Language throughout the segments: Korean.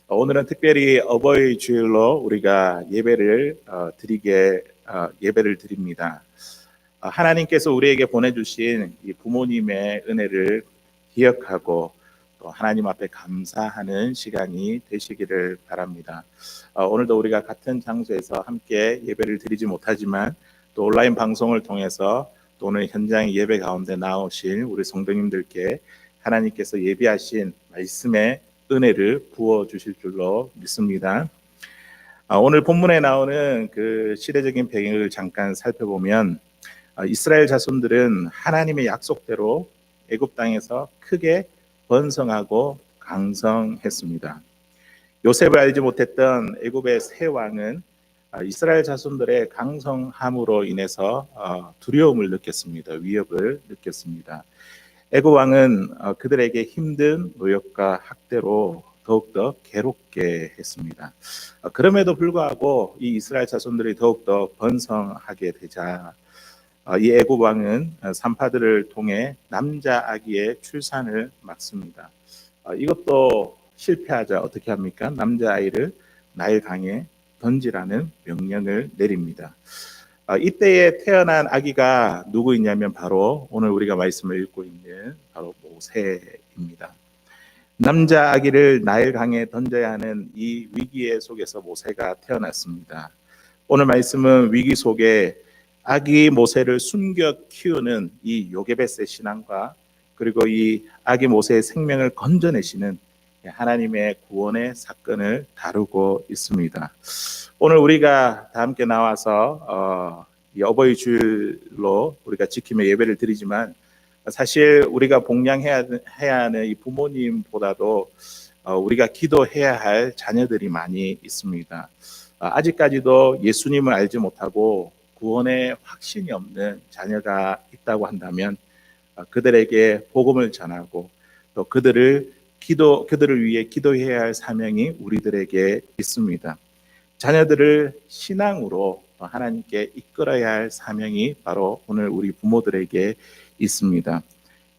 오늘은 특별히 어버이 주일로 우리가 예배를 드립니다. 하나님께서 우리에게 보내주신 이 부모님의 은혜를 기억하고 또 하나님 앞에 감사하는 시간이 되시기를 바랍니다. 오늘도 우리가 같은 장소에서 함께 예배를 드리지 못하지만 또 온라인 방송을 통해서 또 오늘 현장 예배 가운데 나오실 우리 성도님들께 하나님께서 예비하신 말씀의 은혜를 부어 주실 줄로 믿습니다. 오늘 본문에 나오는 그 시대적인 배경을 잠깐 살펴보면 이스라엘 자손들은 하나님의 약속대로 애굽 땅에서 크게 번성하고 강성했습니다. 요셉을 알지 못했던 애굽의 새 왕은 이스라엘 자손들의 강성함으로 인해서 두려움을 느꼈습니다. 위협을 느꼈습니다. 애굽 왕은 그들에게 힘든 노역과 학대로 더욱더 괴롭게 했습니다. 그럼에도 불구하고 이 이스라엘 자손들이 더욱더 번성하게 되자 이 애굽 왕은 산파들을 통해 남자 아기의 출산을 막습니다. 이것도 실패하자 어떻게 합니까? 남자 아이를 나일 강에 던지라는 명령을 내립니다. 이때에 태어난 아기가 누구이냐면 바로 오늘 우리가 말씀을 읽고 있는 바로 모세입니다. 남자 아기를 나일 강에 던져야 하는 이 위기의 속에서 모세가 태어났습니다. 오늘 말씀은 위기 속에 아기 모세를 숨겨 키우는 이 요게벳의 신앙과 그리고 이 아기 모세의 생명을 건져내시는 하나님의 구원의 사건을 다루고 있습니다. 오늘 우리가 다 함께 나와서 이 어버이 주일로 우리가 지키며 예배를 드리지만 사실 우리가 복양해야 하는 이 부모님보다도 우리가 기도해야 할 자녀들이 많이 있습니다. 아직까지도 예수님을 알지 못하고 구원의 확신이 없는 자녀가 있다고 한다면 그들에게 복음을 전하고 또 그들을 위해 기도해야 할 사명이 우리들에게 있습니다. 자녀들을 신앙으로 하나님께 이끌어야 할 사명이 바로 오늘 우리 부모들에게 있습니다.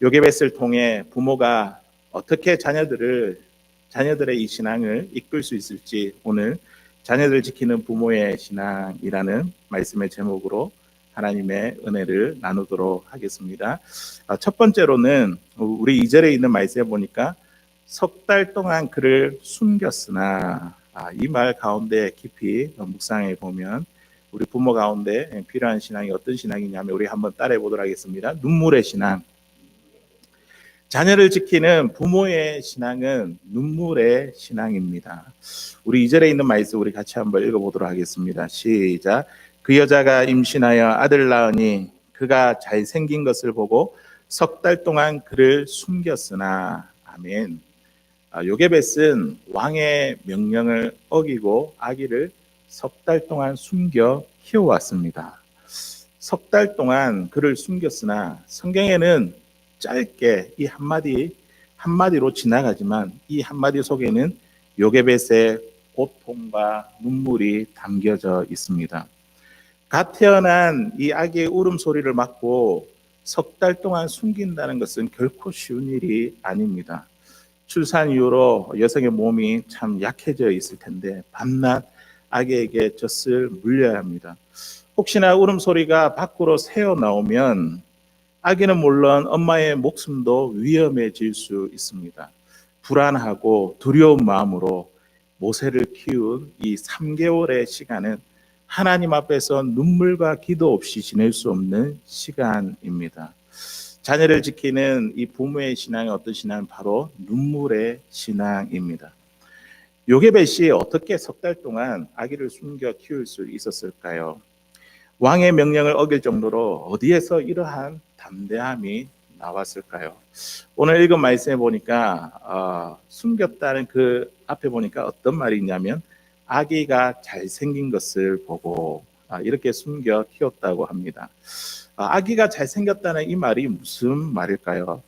요게벳을 통해 부모가 어떻게 자녀들의 이 신앙을 이끌 수 있을지 오늘 자녀들 지키는 부모의 신앙이라는 말씀의 제목으로 하나님의 은혜를 나누도록 하겠습니다. 첫 번째로는 우리 2절에 있는 말씀에 보니까 석 달 동안 그를 숨겼으나 이 말 가운데 깊이 묵상해 보면 우리 부모 가운데 필요한 신앙이 어떤 신앙이냐면 우리 한번 따라해 보도록 하겠습니다. 눈물의 신앙. 자녀를 지키는 부모의 신앙은 눈물의 신앙입니다. 우리 2절에 있는 말씀 우리 같이 한번 읽어보도록 하겠습니다. 시작. 그 여자가 임신하여 아들 낳으니 그가 잘생긴 것을 보고 석 달 동안 그를 숨겼으나 아멘. 요게벳은 왕의 명령을 어기고 아기를 석 달 동안 숨겨 키워왔습니다. 석 달 동안 그를 숨겼으나 성경에는 짧게 이 한마디로 지나가지만 이 한마디 속에는 요게벳의 고통과 눈물이 담겨져 있습니다. 갓 태어난 이 아기의 울음소리를 막고 석 달 동안 숨긴다는 것은 결코 쉬운 일이 아닙니다. 출산 이후로 여성의 몸이 참 약해져 있을 텐데 밤낮 아기에게 젖을 물려야 합니다. 혹시나 울음소리가 밖으로 새어나오면 아기는 물론 엄마의 목숨도 위험해질 수 있습니다. 불안하고 두려운 마음으로 모세를 키운 이 3개월의 시간은 하나님 앞에서 눈물과 기도 없이 지낼 수 없는 시간입니다. 자녀를 지키는 이 부모의 신앙이 어떤 신앙은 바로 눈물의 신앙입니다. 요게벳이 어떻게 석 달 동안 아기를 숨겨 키울 수 있었을까요? 왕의 명령을 어길 정도로 어디에서 이러한 담대함이 나왔을까요? 오늘 읽은 말씀에 보니까 숨겼다는 그 앞에 보니까 어떤 말이 있냐면 아기가 잘생긴 것을 보고 이렇게 숨겨 키웠다고 합니다. 아기가 잘생겼다는 이 말이 무슨 말일까요?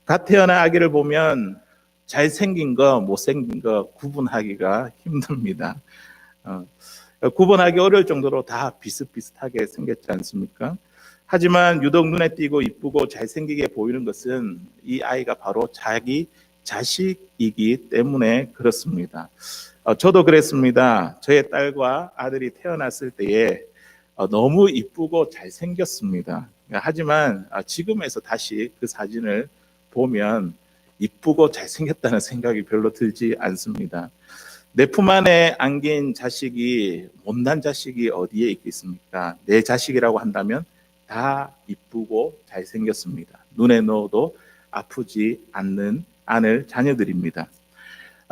갓 태어난 아기를 보면 잘생긴 거, 못생긴 거 구분하기가 힘듭니다. 구분하기 어려울 정도로 다 비슷비슷하게 생겼지 않습니까? 하지만 유독 눈에 띄고 이쁘고 잘생기게 보이는 것은 이 아이가 바로 자기 자식이기 때문에 그렇습니다. 저도 그랬습니다. 저의 딸과 아들이 태어났을 때에 너무 이쁘고 잘생겼습니다. 하지만 지금에서 다시 그 사진을 보면 이쁘고 잘생겼다는 생각이 별로 들지 않습니다. 내 품 안에 안긴 자식이 못난 자식이 어디에 있겠습니까? 내 자식이라고 한다면 다 이쁘고 잘생겼습니다. 눈에 넣어도 아프지 않을 자녀들입니다.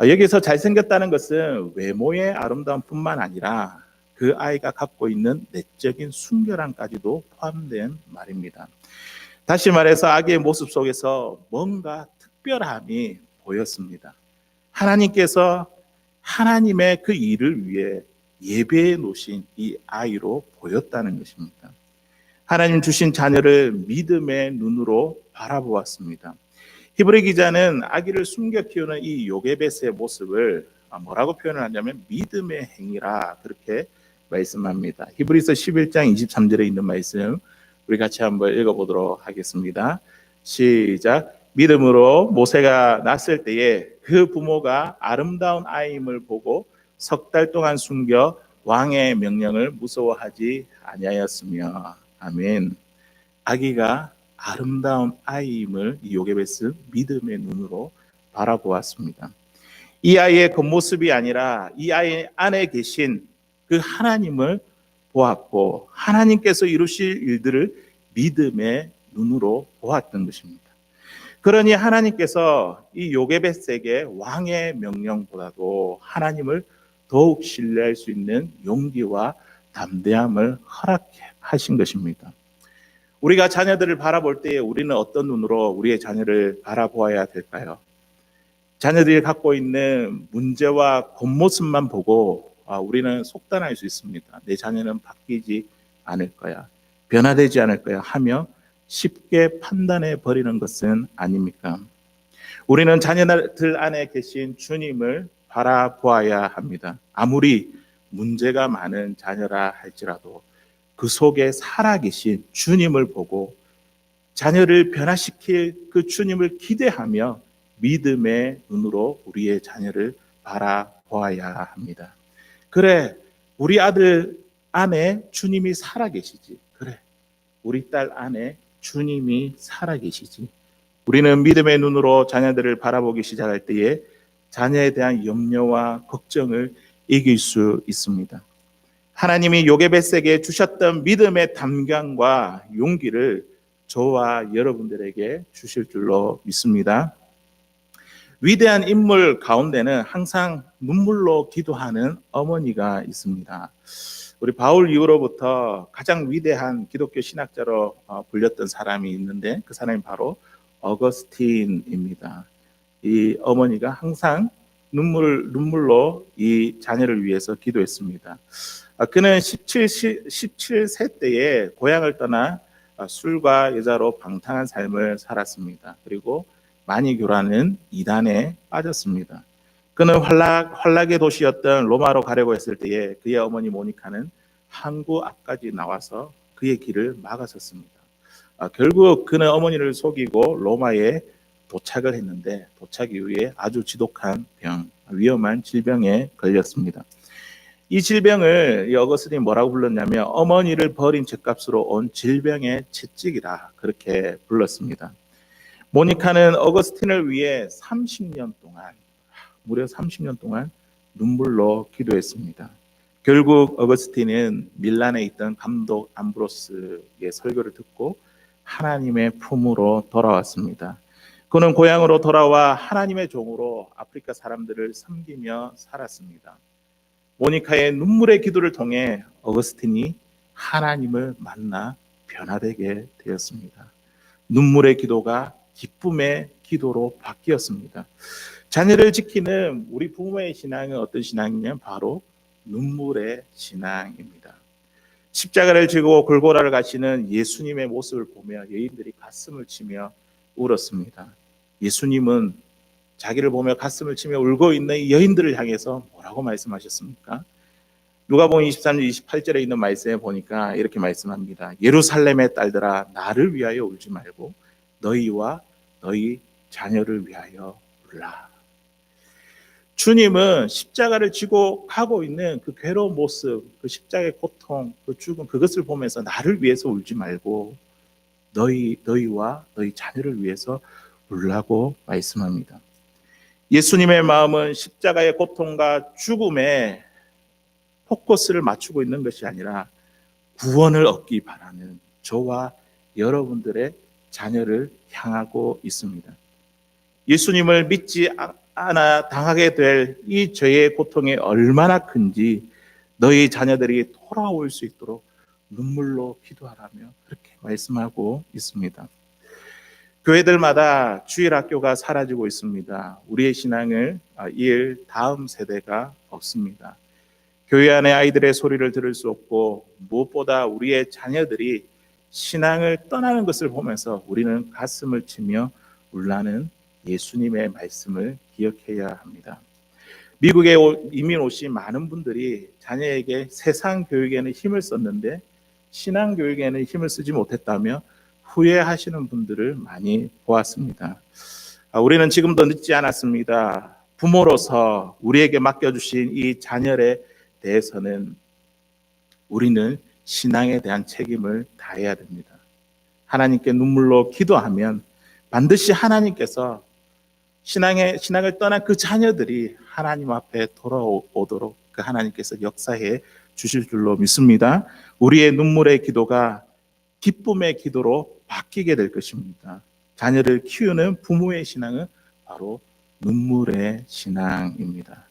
여기서 잘생겼다는 것은 외모의 아름다움 뿐만 아니라 그 아이가 갖고 있는 내적인 순결함까지도 포함된 말입니다. 다시 말해서 아기의 모습 속에서 뭔가 특별함이 보였습니다. 하나님께서 하나님의 그 일을 위해 예배해 놓으신 이 아이로 보였다는 것입니다. 하나님 주신 자녀를 믿음의 눈으로 바라보았습니다. 히브리 기자는 아기를 숨겨 키우는 이 요게벳의 모습을 뭐라고 표현을 하냐면 믿음의 행위라 그렇게 말씀합니다. 히브리서 11장 23절에 있는 말씀 우리 같이 한번 읽어보도록 하겠습니다. 시작. 믿음으로 모세가 낳았을 때에 그 부모가 아름다운 아이임을 보고 석 달 동안 숨겨 왕의 명령을 무서워하지 아니하였으며. 아멘. 아기가 아름다운 아이임을 요게벳은 믿음의 눈으로 바라보았습니다. 이 아이의 겉모습이 아니라 이 아이 안에 계신 그 하나님을 보았고 하나님께서 이루실 일들을 믿음의 눈으로 보았던 것입니다. 그러니 하나님께서 이 요게벳에게 왕의 명령보다도 하나님을 더욱 신뢰할 수 있는 용기와 담대함을 허락하신 것입니다. 우리가 자녀들을 바라볼 때에 우리는 어떤 눈으로 우리의 자녀를 바라보아야 될까요? 자녀들이 갖고 있는 문제와 겉모습만 보고 우리는 속단할 수 있습니다. 내 자녀는 바뀌지 않을 거야, 변화되지 않을 거야 하며 쉽게 판단해 버리는 것은 아닙니까? 우리는 자녀들 안에 계신 주님을 바라보아야 합니다. 아무리 문제가 많은 자녀라 할지라도 그 속에 살아계신 주님을 보고 자녀를 변화시킬 그 주님을 기대하며 믿음의 눈으로 우리의 자녀를 바라보아야 합니다. 그래, 우리 아들 안에 주님이 살아계시지. 그래, 우리 딸 안에 주님이 살아계시지. 우리는 믿음의 눈으로 자녀들을 바라보기 시작할 때에 자녀에 대한 염려와 걱정을 이길 수 있습니다. 하나님이 요게벳에게 주셨던 믿음의 담감과 용기를 저와 여러분들에게 주실 줄로 믿습니다. 위대한 인물 가운데는 항상 눈물로 기도하는 어머니가 있습니다. 우리 바울 이후로부터 가장 위대한 기독교 신학자로 불렸던 사람이 있는데 그 사람이 바로 어거스틴입니다. 이 어머니가 항상 눈물로 이 자녀를 위해서 기도했습니다. 그는 17세 때에 고향을 떠나 술과 여자로 방탕한 삶을 살았습니다. 그리고 많이 교라는 이단에 빠졌습니다. 그는 환락의 도시였던 로마로 가려고 했을 때에 그의 어머니 모니카는 항구 앞까지 나와서 그의 길을 막았었습니다. 결국 그는 어머니를 속이고 로마에 도착을 했는데 도착 이후에 아주 지독한 위험한 질병에 걸렸습니다. 이 질병을 이 어거스틴이 뭐라고 불렀냐면 어머니를 버린 죗값으로 온 질병의 채찍이라 그렇게 불렀습니다. 모니카는 어거스틴을 위해 30년 동안 무려 30년 동안 눈물로 기도했습니다. 결국 어거스틴은 밀란에 있던 감독 암브로스의 설교를 듣고 하나님의 품으로 돌아왔습니다. 그는 고향으로 돌아와 하나님의 종으로 아프리카 사람들을 섬기며 살았습니다. 모니카의 눈물의 기도를 통해 어거스틴이 하나님을 만나 변화되게 되었습니다. 눈물의 기도가 기쁨의 기도로 바뀌었습니다. 자녀를 지키는 우리 부모의 신앙은 어떤 신앙이냐면 바로 눈물의 신앙입니다. 십자가를 지고 골고라를 가시는 예수님의 모습을 보며 여인들이 가슴을 치며 울었습니다. 예수님은 자기를 보며 가슴을 치며 울고 있는 여인들을 향해서 뭐라고 말씀하셨습니까? 누가복음 23장 28절에 있는 말씀에 보니까 이렇게 말씀합니다. 예루살렘의 딸들아 나를 위하여 울지 말고 너희와 너희 자녀를 위하여 몰라. 주님은 십자가를 지고 가고 있는 그 괴로운 모습, 그 십자가의 고통, 그 죽음, 그것을 보면서 나를 위해서 울지 말고 너희와 너희 자녀를 위해서 울라고 말씀합니다. 예수님의 마음은 십자가의 고통과 죽음에 포커스를 맞추고 있는 것이 아니라 구원을 얻기 바라는 저와 여러분들의 자녀를 향하고 있습니다. 예수님을 믿지 않아 당하게 될 이 죄의 고통이 얼마나 큰지 너희 자녀들이 돌아올 수 있도록 눈물로 기도하라며 그렇게 말씀하고 있습니다. 교회들마다 주일학교가 사라지고 있습니다. 우리의 신앙을 이을 다음 세대가 없습니다. 교회 안에 아이들의 소리를 들을 수 없고 무엇보다 우리의 자녀들이 신앙을 떠나는 것을 보면서 우리는 가슴을 치며 울라는 예수님의 말씀을 기억해야 합니다. 미국에 이민 오신 많은 분들이 자녀에게 세상 교육에는 힘을 썼는데 신앙 교육에는 힘을 쓰지 못했다며 후회하시는 분들을 많이 보았습니다. 우리는 지금도 늦지 않았습니다. 부모로서 우리에게 맡겨주신 이 자녀에 대해서는 우리는 신앙에 대한 책임을 다해야 됩니다. 하나님께 눈물로 기도하면 반드시 하나님께서 신앙을 떠난 그 자녀들이 하나님 앞에 돌아오도록 그 하나님께서 역사해 주실 줄로 믿습니다. 우리의 눈물의 기도가 기쁨의 기도로 바뀌게 될 것입니다. 자녀를 키우는 부모의 신앙은 바로 눈물의 신앙입니다.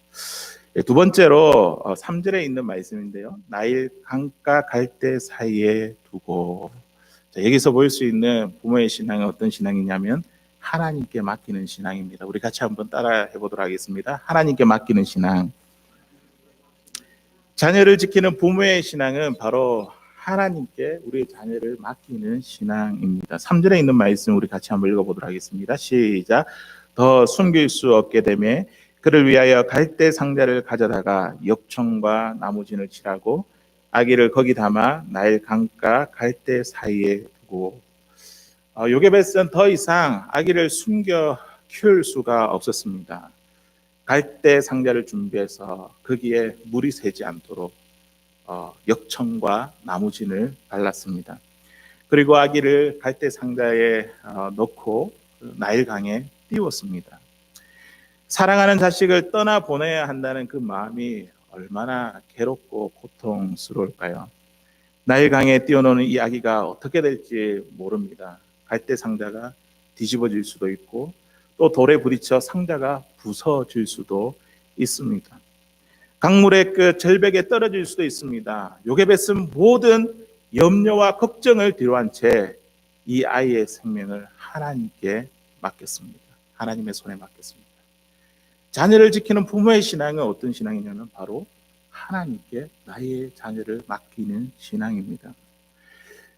두 번째로 3절에 있는 말씀인데요. 나일 강가 갈대 사이에 두고. 여기서 볼 수 있는 부모의 신앙은 어떤 신앙이냐면 하나님께 맡기는 신앙입니다. 우리 같이 한번 따라 해보도록 하겠습니다. 하나님께 맡기는 신앙. 자녀를 지키는 부모의 신앙은 바로 하나님께 우리의 자녀를 맡기는 신앙입니다. 3절에 있는 말씀 우리 같이 한번 읽어보도록 하겠습니다. 시작. 더 숨길 수 없게 되매 그를 위하여 갈대 상자를 가져다가 역청과 나무진을 칠하고 아기를 거기 담아 나일 강가 갈대 사이에 두고. 요게벳은 더 이상 아기를 숨겨 키울 수가 없었습니다. 갈대 상자를 준비해서 거기에 물이 새지 않도록 역청과 나무진을 발랐습니다. 그리고 아기를 갈대 상자에 넣고 나일강에 띄웠습니다. 사랑하는 자식을 떠나보내야 한다는 그 마음이 얼마나 괴롭고 고통스러울까요? 나일강에 띄워놓은 이 아기가 어떻게 될지 모릅니다. 갈대 상자가 뒤집어질 수도 있고 또 돌에 부딪혀 상자가 부서질 수도 있습니다. 강물의 그 절벽에 떨어질 수도 있습니다. 요게벳은 모든 염려와 걱정을 뒤로한 채 이 아이의 생명을 하나님께 맡겼습니다. 하나님의 손에 맡겼습니다. 자녀를 지키는 부모의 신앙은 어떤 신앙이냐면 바로 하나님께 나의 자녀를 맡기는 신앙입니다.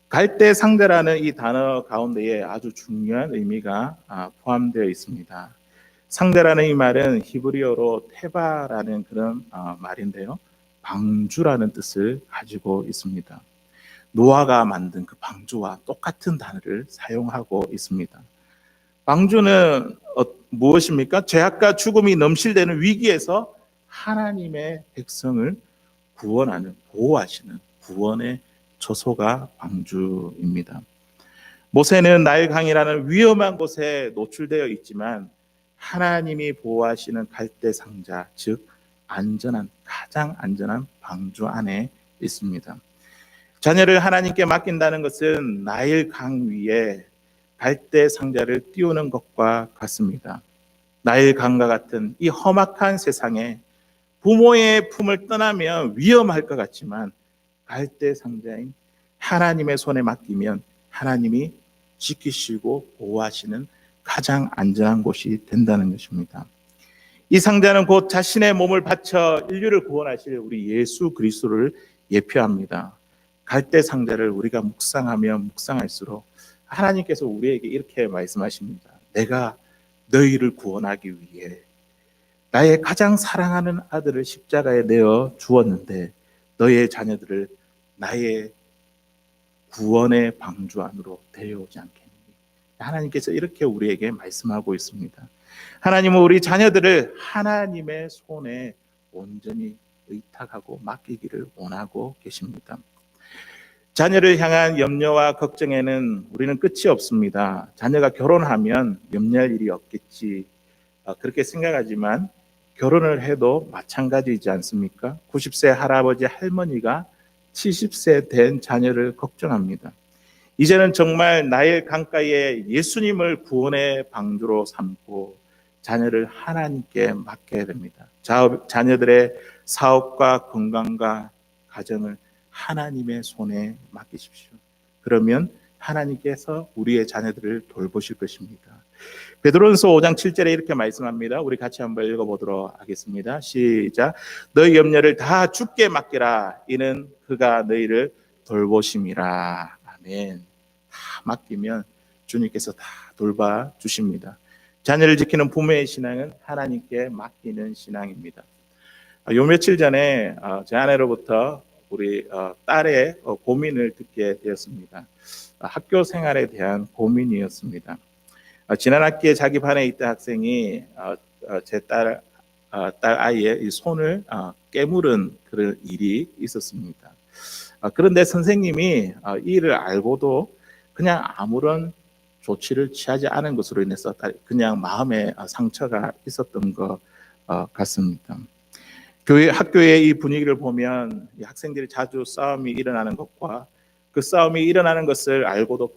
갈대 상자라는 이 단어 가운데에 아주 중요한 의미가 포함되어 있습니다. 상자라는 이 말은 히브리어로 테바라는 그런 말인데요. 방주라는 뜻을 가지고 있습니다. 노아가 만든 그 방주와 똑같은 단어를 사용하고 있습니다. 방주는 무엇입니까? 죄악과 죽음이 넘실대는 위기에서 하나님의 백성을 구원하는, 보호하시는 구원의 처소가 방주입니다. 모세는 나일강이라는 위험한 곳에 노출되어 있지만 하나님이 보호하시는 갈대 상자, 즉 가장 안전한 방주 안에 있습니다. 자녀를 하나님께 맡긴다는 것은 나일강 위에 갈대 상자를 띄우는 것과 같습니다. 나일강과 같은 이 험악한 세상에 부모의 품을 떠나면 위험할 것 같지만 갈대 상자인 하나님의 손에 맡기면 하나님이 지키시고 보호하시는 가장 안전한 곳이 된다는 것입니다. 이 상자는 곧 자신의 몸을 바쳐 인류를 구원하실 우리 예수 그리스도를 예표합니다. 갈대 상자를 우리가 묵상하면 묵상할수록 하나님께서 우리에게 이렇게 말씀하십니다. 내가 너희를 구원하기 위해 나의 가장 사랑하는 아들을 십자가에 내어 주었는데 너희의 자녀들을 나의 구원의 방주 안으로 데려오지 않겠니? 하나님께서 이렇게 우리에게 말씀하고 있습니다. 하나님은 우리 자녀들을 하나님의 손에 온전히 의탁하고 맡기기를 원하고 계십니다. 자녀를 향한 염려와 걱정에는 우리는 끝이 없습니다. 자녀가 결혼하면 염려할 일이 없겠지, 그렇게 생각하지만 결혼을 해도 마찬가지이지 않습니까? 90세 할아버지 할머니가 70세 된 자녀를 걱정합니다. 이제는 정말 나의 강가에 예수님을 구원의 방주로 삼고 자녀를 하나님께 맡겨야 됩니다. 자녀들의 사업과 건강과 가정을 하나님의 손에 맡기십시오. 그러면 하나님께서 우리의 자녀들을 돌보실 것입니다. 베드로전서 5장 7절에 이렇게 말씀합니다. 우리 같이 한번 읽어보도록 하겠습니다. 시작. 너희 염려를 다 주께 맡기라. 이는 그가 너희를 돌보심이라. 아멘. 다 맡기면 주님께서 다 돌봐 주십니다. 자녀를 지키는 부모의 신앙은 하나님께 맡기는 신앙입니다. 요 며칠 전에 제 아내로부터 우리 딸의 고민을 듣게 되었습니다. 학교 생활에 대한 고민이었습니다. 지난 학기에 자기 반에 있던 학생이 제 딸 아이의 손을 깨물은 그런 일이 있었습니다. 그런데 선생님이 이 일을 알고도 그냥 아무런 조치를 취하지 않은 것으로 인해서 그냥 마음에 상처가 있었던 것 같습니다. 학교의 이 분위기를 보면 이 학생들이 자주 싸움이 일어나는 것과 그 싸움이 일어나는 것을 알고도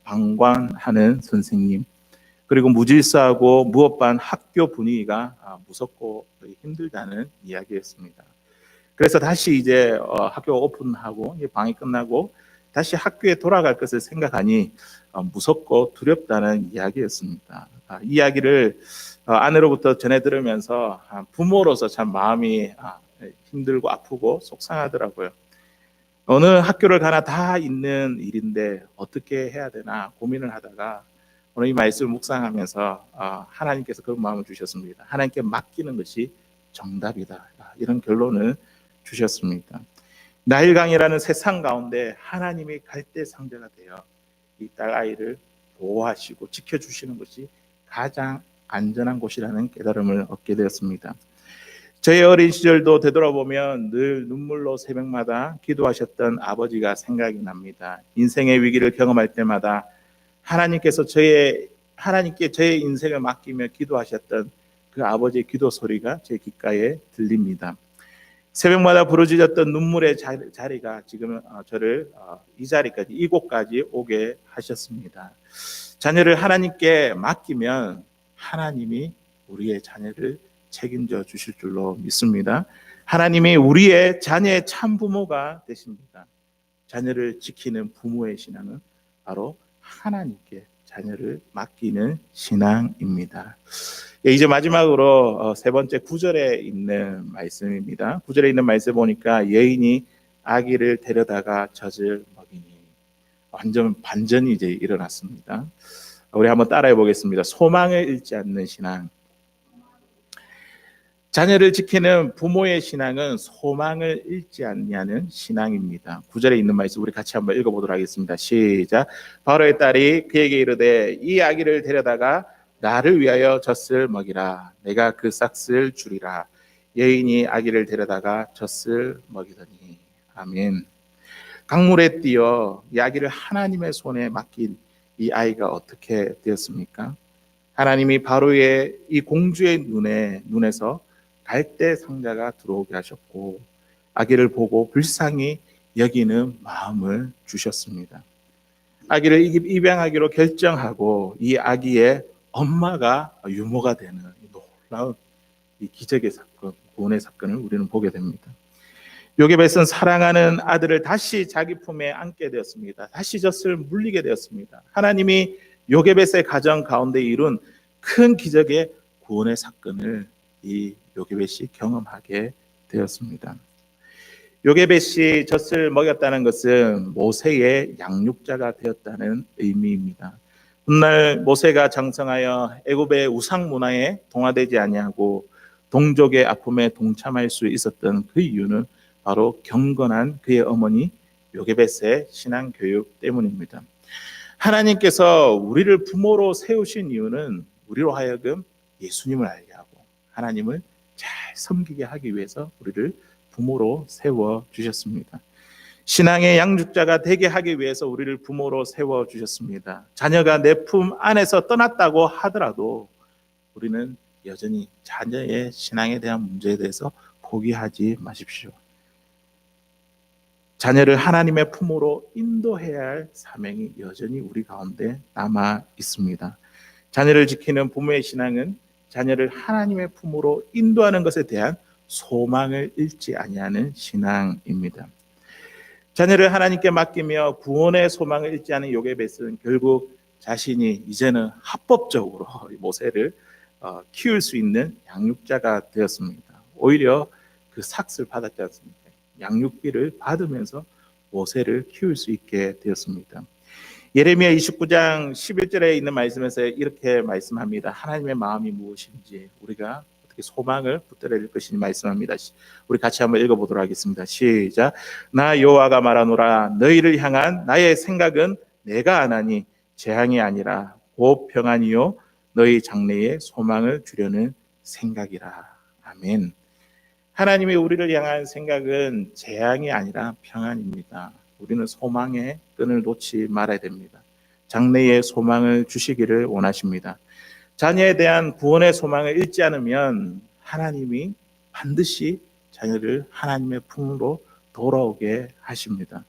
방관하는 선생님, 그리고 무질서하고 무엇반 학교 분위기가 무섭고 힘들다는 이야기였습니다. 그래서 다시 이제 학교가 오픈하고 방이 끝나고 다시 학교에 돌아갈 것을 생각하니 무섭고 두렵다는 이야기였습니다. 이 이야기를 아내로부터 전해 들으면서 부모로서 참 마음이 힘들고 아프고 속상하더라고요. 어느 학교를 가나 다 있는 일인데 어떻게 해야 되나 고민을 하다가 오늘 이 말씀을 묵상하면서 하나님께서 그런 마음을 주셨습니다. 하나님께 맡기는 것이 정답이다. 이런 결론을 주셨습니다. 나일강이라는 세상 가운데 하나님이 갈대 상대가 되어 이 딸 아이를 보호하시고 지켜주시는 것이 가장 안전한 곳이라는 깨달음을 얻게 되었습니다. 저의 어린 시절도 되돌아보면 늘 눈물로 새벽마다 기도하셨던 아버지가 생각이 납니다. 인생의 위기를 경험할 때마다 하나님께 저의 인생을 맡기며 기도하셨던 그 아버지의 기도 소리가 제 귓가에 들립니다. 새벽마다 부르짖었던 눈물의 자리가 지금 저를 이곳까지 오게 하셨습니다. 자녀를 하나님께 맡기면 하나님이 우리의 자녀를 책임져 주실 줄로 믿습니다. 하나님이 우리의 자녀의 참 부모가 되십니다. 자녀를 지키는 부모의 신앙은 바로 하나님께 자녀를 맡기는 신앙입니다. 이제 마지막으로 세 번째 9절에 있는 말씀입니다. 9절에 있는 말씀 보니까 여인이 아기를 데려다가 젖을 먹이니, 완전 반전이 이제 일어났습니다. 우리 한번 따라해 보겠습니다. 소망을 잃지 않는 신앙. 자녀를 지키는 부모의 신앙은 소망을 잃지 않냐는 신앙입니다. 9절에 있는 말씀 우리 같이 한번 읽어보도록 하겠습니다. 시작. 바로의 딸이 그에게 이르되 이 아기를 데려다가 나를 위하여 젖을 먹이라. 내가 그 싹을 주리라. 여인이 아기를 데려다가 젖을 먹이더니. 아멘. 강물에 뛰어 이 아기를 하나님의 손에 맡긴 이 아이가 어떻게 되었습니까? 하나님이 바로의 이 공주의 눈에서 갈대 상자가 들어오게 하셨고 아기를 보고 불쌍히 여기는 마음을 주셨습니다. 아기를 입양하기로 결정하고 이 아기의 엄마가 유모가 되는 놀라운 이 기적의 사건, 구원의 사건을 우리는 보게 됩니다. 요게벳은 사랑하는 아들을 다시 자기 품에 안게 되었습니다. 다시 젖을 물리게 되었습니다. 하나님이 요게벳의 가정 가운데 이룬 큰 기적의 구원의 사건을 이 요게벳이 경험하게 되었습니다. 요게벳이 젖을 먹였다는 것은 모세의 양육자가 되었다는 의미입니다. 훗날 모세가 장성하여 애굽의 우상 문화에 동화되지 아니하고 동족의 아픔에 동참할 수 있었던 그 이유는 바로 경건한 그의 어머니 요게벳의 신앙 교육 때문입니다. 하나님께서 우리를 부모로 세우신 이유는 우리로 하여금 예수님을 알게 하고 하나님을 잘 섬기게 하기 위해서 우리를 부모로 세워 주셨습니다. 신앙의 양육자가 되게 하기 위해서 우리를 부모로 세워 주셨습니다. 자녀가 내 품 안에서 떠났다고 하더라도 우리는 여전히 자녀의 신앙에 대한 문제에 대해서 포기하지 마십시오. 자녀를 하나님의 품으로 인도해야 할 사명이 여전히 우리 가운데 남아 있습니다. 자녀를 지키는 부모의 신앙은 자녀를 하나님의 품으로 인도하는 것에 대한 소망을 잃지 아니하는 신앙입니다. 자녀를 하나님께 맡기며 구원의 소망을 잃지 않은 요게벳은 결국 자신이 이제는 합법적으로 모세를 키울 수 있는 양육자가 되었습니다. 오히려 그 삭을 받았지 않습니까? 양육비를 받으면서 모세를 키울 수 있게 되었습니다. 예레미야 29장 11절에 있는 말씀에서 이렇게 말씀합니다. 하나님의 마음이 무엇인지 우리가 어떻게 소망을 붙들어야 될 것인지 말씀합니다. 우리 같이 한번 읽어보도록 하겠습니다. 시작. 나 여호와가 말하노라. 너희를 향한 나의 생각은 내가 아나니 재앙이 아니라 곧 평안이요 너희 장래에 소망을 주려는 생각이라. 아멘. 하나님의 우리를 향한 생각은 재앙이 아니라 평안입니다. 우리는 소망의 끈을 놓지 말아야 됩니다. 장래의 소망을 주시기를 원하십니다. 자녀에 대한 구원의 소망을 잃지 않으면 하나님이 반드시 자녀를 하나님의 품으로 돌아오게 하십니다.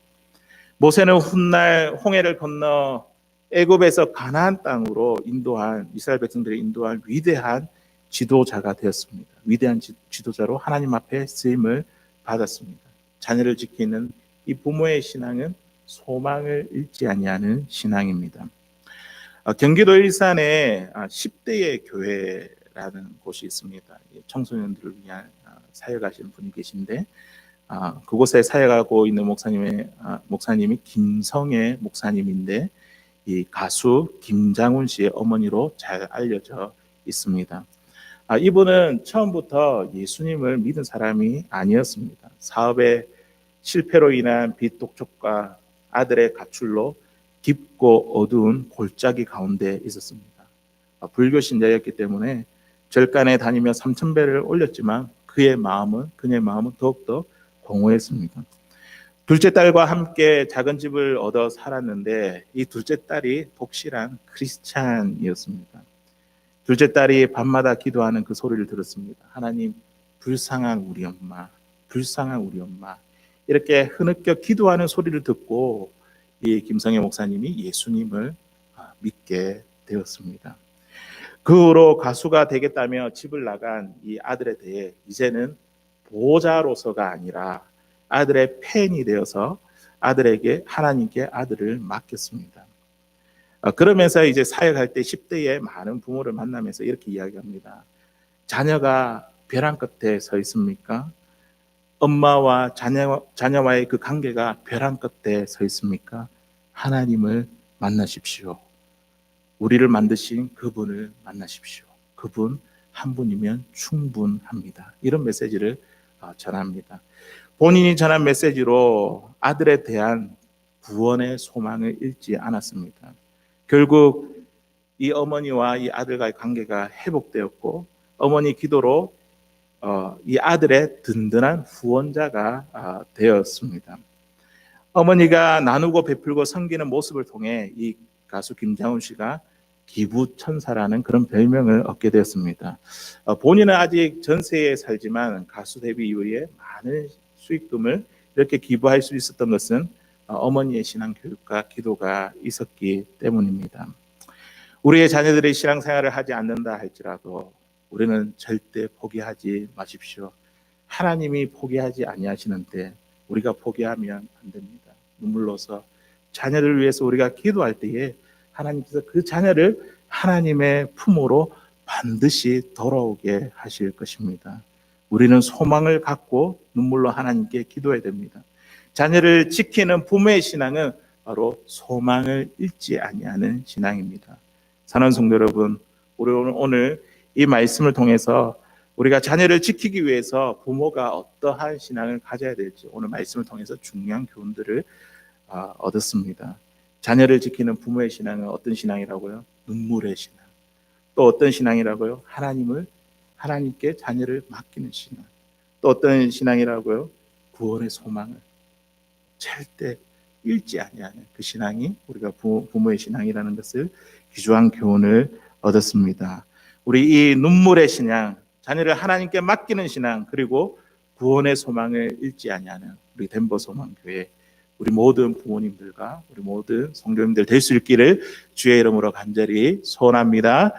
모세는 훗날 홍해를 건너 애굽에서 가나안 땅으로 인도한 이스라엘 백성들을 인도한 위대한 지도자가 되었습니다. 위대한 지도자로 하나님 앞에 쓰임을 받았습니다. 자녀를 지키는 이 부모의 신앙은 소망을 잃지 아니하는 신앙입니다. 경기도 일산에 10대의 교회라는 곳이 있습니다. 청소년들을 위한 사역하시는 분이 계신데 그곳에 사역하고 있는 목사님이 김성애 목사님인데 이 가수 김장훈 씨의 어머니로 잘 알려져 있습니다. 이분은 처음부터 예수님을 믿은 사람이 아니었습니다. 사업의 실패로 인한 빚 독촉과 아들의 가출로 깊고 어두운 골짜기 가운데 있었습니다. 불교 신자였기 때문에 절간에 다니며 3,000배를 올렸지만 그의 마음은 더욱더 공허했습니다. 둘째 딸과 함께 작은 집을 얻어 살았는데 이 둘째 딸이 독실한 크리스찬이었습니다. 둘째 딸이 밤마다 기도하는 그 소리를 들었습니다. 하나님, 불쌍한 우리 엄마, 불쌍한 우리 엄마. 이렇게 흐느껴 기도하는 소리를 듣고 이 김성애 목사님이 예수님을 믿게 되었습니다. 그 후로 가수가 되겠다며 집을 나간 이 아들에 대해 이제는 보호자로서가 아니라 아들의 팬이 되어서 아들에게 하나님께 아들을 맡겼습니다. 그러면서 이제 사역할 때 10대의 많은 부모를 만나면서 이렇게 이야기합니다. 자녀가 벼랑 끝에 서 있습니까? 엄마와 자녀와의 그 관계가 벼랑 끝에 서 있습니까? 하나님을 만나십시오. 우리를 만드신 그분을 만나십시오. 그분 한 분이면 충분합니다. 이런 메시지를 전합니다. 본인이 전한 메시지로 아들에 대한 구원의 소망을 잃지 않았습니다. 결국 이 어머니와 이 아들과의 관계가 회복되었고 어머니 기도로 이 아들의 든든한 후원자가 되었습니다. 어머니가 나누고 베풀고 섬기는 모습을 통해 이 가수 김장훈 씨가 기부천사라는 그런 별명을 얻게 되었습니다. 본인은 아직 전세에 살지만 가수 데뷔 이후에 많은 수익금을 이렇게 기부할 수 있었던 것은 어머니의 신앙 교육과 기도가 있었기 때문입니다. 우리의 자녀들이 신앙생활을 하지 않는다 할지라도 우리는 절대 포기하지 마십시오. 하나님이 포기하지 아니하시는데 우리가 포기하면 안 됩니다. 눈물로서 자녀를 위해서 우리가 기도할 때에 하나님께서 그 자녀를 하나님의 품으로 반드시 돌아오게 하실 것입니다. 우리는 소망을 갖고 눈물로 하나님께 기도해야 됩니다. 자녀를 지키는 부모의 신앙은 바로 소망을 잃지 아니하는 신앙입니다. 사랑하는 성도 여러분, 우리 오늘 이 말씀을 통해서 우리가 자녀를 지키기 위해서 부모가 어떠한 신앙을 가져야 될지 오늘 말씀을 통해서 중요한 교훈들을 얻었습니다. 자녀를 지키는 부모의 신앙은 어떤 신앙이라고요? 눈물의 신앙. 또 어떤 신앙이라고요? 하나님께 자녀를 맡기는 신앙. 또 어떤 신앙이라고요? 구원의 소망을 절대 잃지 아니하는 그 신앙이 우리가 부모의 신앙이라는 것을 귀중한 교훈을 얻었습니다. 우리 이 눈물의 신앙, 자녀를 하나님께 맡기는 신앙, 그리고 구원의 소망을 잃지 아니하는 우리 덴버 소망교회, 우리 모든 부모님들과 우리 모든 성도님들 될 수 있기를 주의 이름으로 간절히 소원합니다.